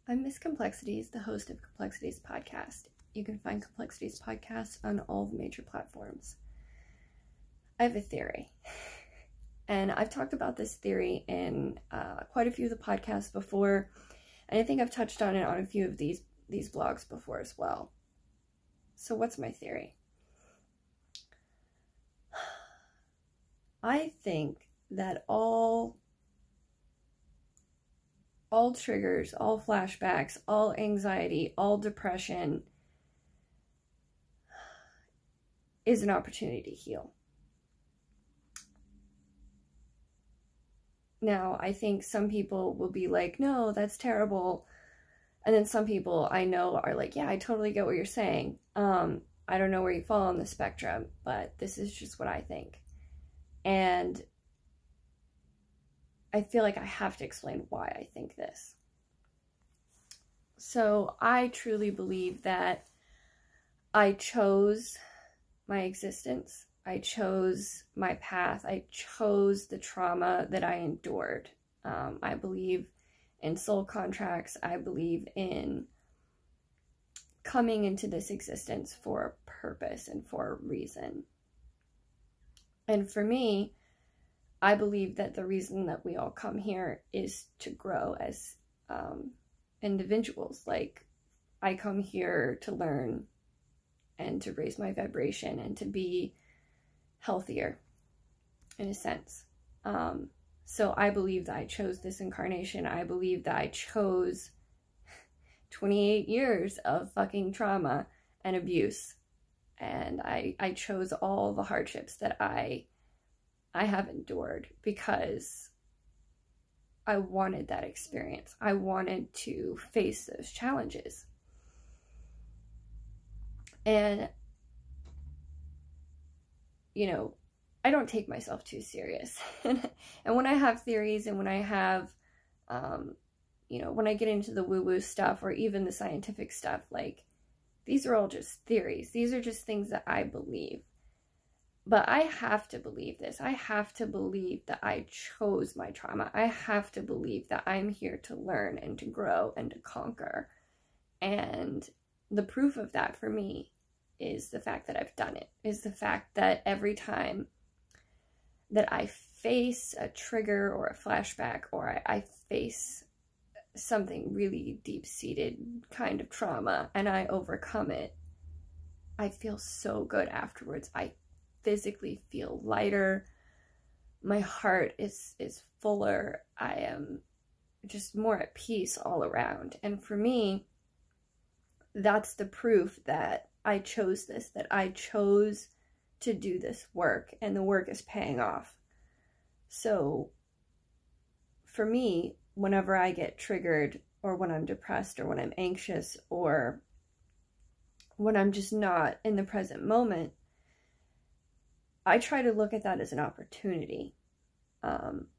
I'm Miss Complexities, the host of Complexities Podcast. You can find Complexities Podcast on all the major platforms. I have a theory, and I've talked about this theory in quite a few of the podcasts before, and I think I've touched on it on a few of these vlogs before as well. So what's my theory? I think that all triggers, all flashbacks, all anxiety, all depression is an opportunity to heal. Now, I think some people will be like, no, that's terrible. And then some people I know are like, yeah, I totally get what you're saying. I don't know where you fall on the spectrum, but this is just what I think. And I feel like I have to explain why I think this. So I truly believe that I chose my existence. I chose my path. I chose the trauma that I endured. I believe in soul contracts. I believe in coming into this existence for a purpose and for a reason. And for me, I believe that the reason that we all come here is to grow as individuals. Like, I come here to learn and to raise my vibration and to be healthier, in a sense. So I believe that I chose this incarnation. I believe that I chose 28 years of fucking trauma and abuse. And I chose all the hardships that I have endured because I wanted that experience. I wanted to face those challenges. And, you know, I don't take myself too serious. And when I have theories and when I have, you know, when I get into the woo-woo stuff or even the scientific stuff, like, these are all just theories. These are just things that I believe. But I have to believe this. I have to believe that I chose my trauma. I have to believe that I'm here to learn and to grow and to conquer. And the proof of that for me is the fact that I've done it, is the fact that every time that I face a trigger or a flashback, or I face something really deep-seated kind of trauma and I overcome it, I feel so good afterwards. I physically feel lighter. My heart is fuller. I am just more at peace all around. And for me, that's the proof that I chose this, that I chose to do this work, and the work is paying off. So for me, whenever I get triggered, or when I'm depressed, or when I'm anxious, or when I'm just not in the present moment, I try to look at that as an opportunity.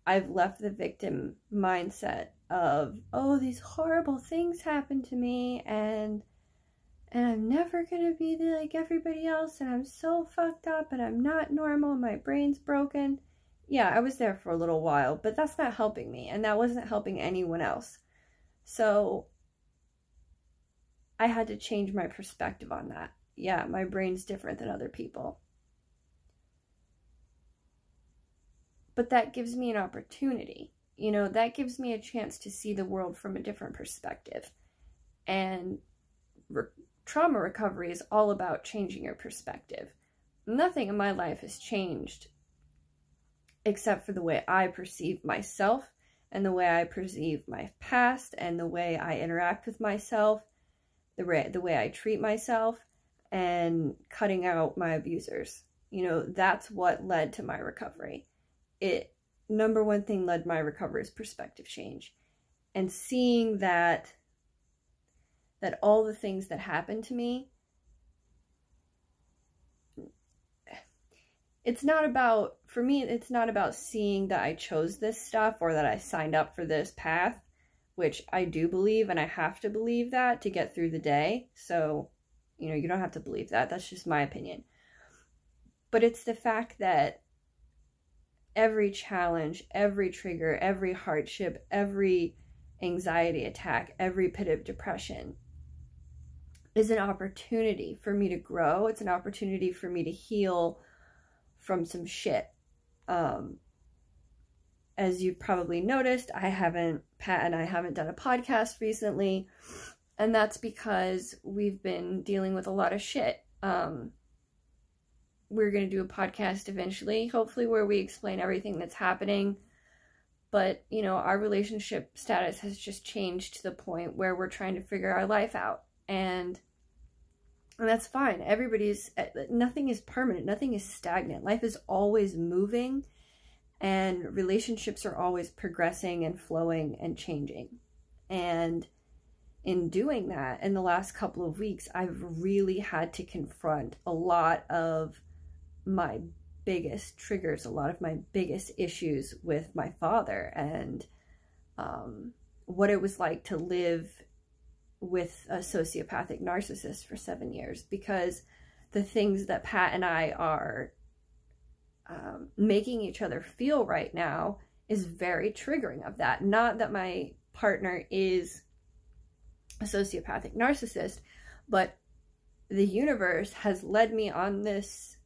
I've left the victim mindset of, oh, these horrible things happened to me, and I'm never gonna be like everybody else, and I'm so fucked up, and I'm not normal, and my brain's broken. Yeah, I was there for a little while, but that's not helping me, and that wasn't helping anyone else. So I had to change my perspective on that. Yeah, my brain's different than other people. But that gives me an opportunity. You know, that gives me a chance to see the world from a different perspective. And trauma recovery is all about changing your perspective. Nothing in my life has changed except for the way I perceive myself and the way I perceive my past and the way I interact with myself, the way I treat myself, and cutting out my abusers. You know, that's what led to my recovery. Number one thing led my recovery is perspective change. And seeing that all the things that happened to me, for me, it's not about seeing that I chose this stuff or that I signed up for this path, which I do believe, and I have to believe that to get through the day. So, you know, you don't have to believe that. That's just my opinion. But it's the fact that every challenge, every trigger, every hardship, every anxiety attack, every pit of depression is an opportunity for me to grow. It's an opportunity for me to heal from some shit. As you've probably noticed, Pat and I haven't done a podcast recently, and that's because we've been dealing with a lot of shit. We're going to do a podcast eventually, hopefully, where we explain everything that's happening. But, you know, our relationship status has just changed to the point where we're trying to figure our life out. And that's fine. Nothing is permanent. Nothing is stagnant. Life is always moving, and relationships are always progressing and flowing and changing. And in doing that, in the last couple of weeks, I've really had to confront a lot of my biggest triggers, a lot of my biggest issues with my father, and what it was like to live with a sociopathic narcissist for 7 years, because the things that Pat and I are making each other feel right now is very triggering of that. Not that my partner is a sociopathic narcissist, but the universe has led me on this,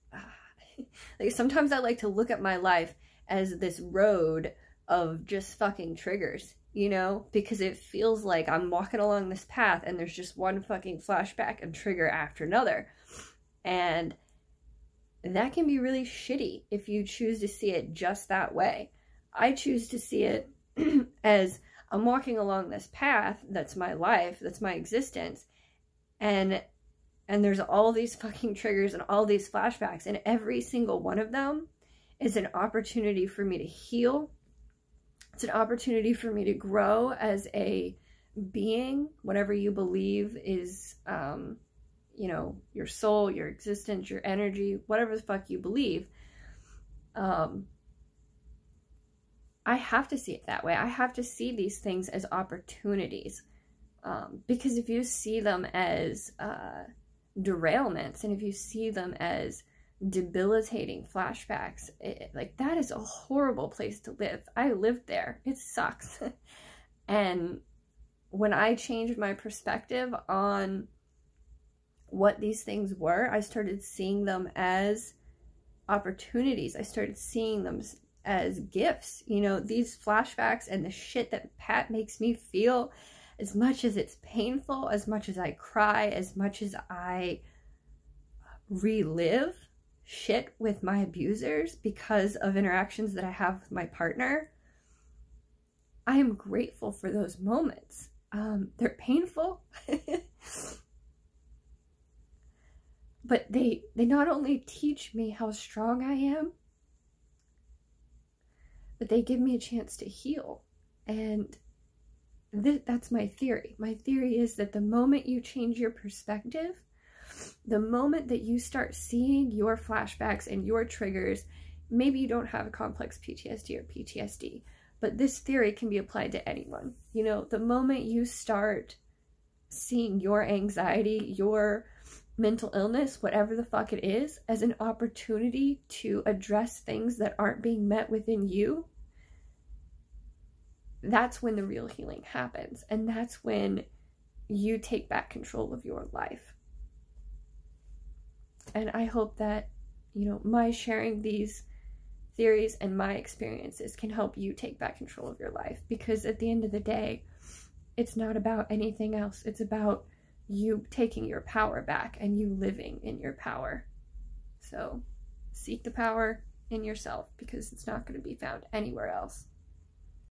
like, sometimes I like to look at my life as this road of just fucking triggers, you know, because it feels like I'm walking along this path and there's just one fucking flashback and trigger after another. And that can be really shitty if you choose to see it just that way. I choose to see it as I'm walking along this path that's my life, that's my existence, and there's all these fucking triggers and all these flashbacks, and every single one of them is an opportunity for me to heal. It's an opportunity for me to grow as a being, whatever you believe is, you know, your soul, your existence, your energy, whatever the fuck you believe. I have to see it that way. I have to see these things as opportunities. Because if you see them as derailments, and if you see them as debilitating flashbacks, like, that is a horrible place to live. I lived there. It sucks. And when I changed my perspective on what these things were, I started seeing them as opportunities. I started seeing them as gifts. You know, these flashbacks and the shit that Pat makes me feel, as much as it's painful, as much as I cry, as much as I relive shit with my abusers because of interactions that I have with my partner, I am grateful for those moments. They're painful, but they not only teach me how strong I am, but they give me a chance to heal. And that's my theory. My theory is that the moment you change your perspective, the moment that you start seeing your flashbacks and your triggers, maybe you don't have a complex PTSD or PTSD, but this theory can be applied to anyone. You know, the moment you start seeing your anxiety, your mental illness, whatever the fuck it is, as an opportunity to address things that aren't being met within you, that's when the real healing happens. And that's when you take back control of your life. And I hope that, you know, my sharing these theories and my experiences can help you take back control of your life. Because at the end of the day, it's not about anything else. It's about you taking your power back and you living in your power. So seek the power in yourself, because it's not going to be found anywhere else.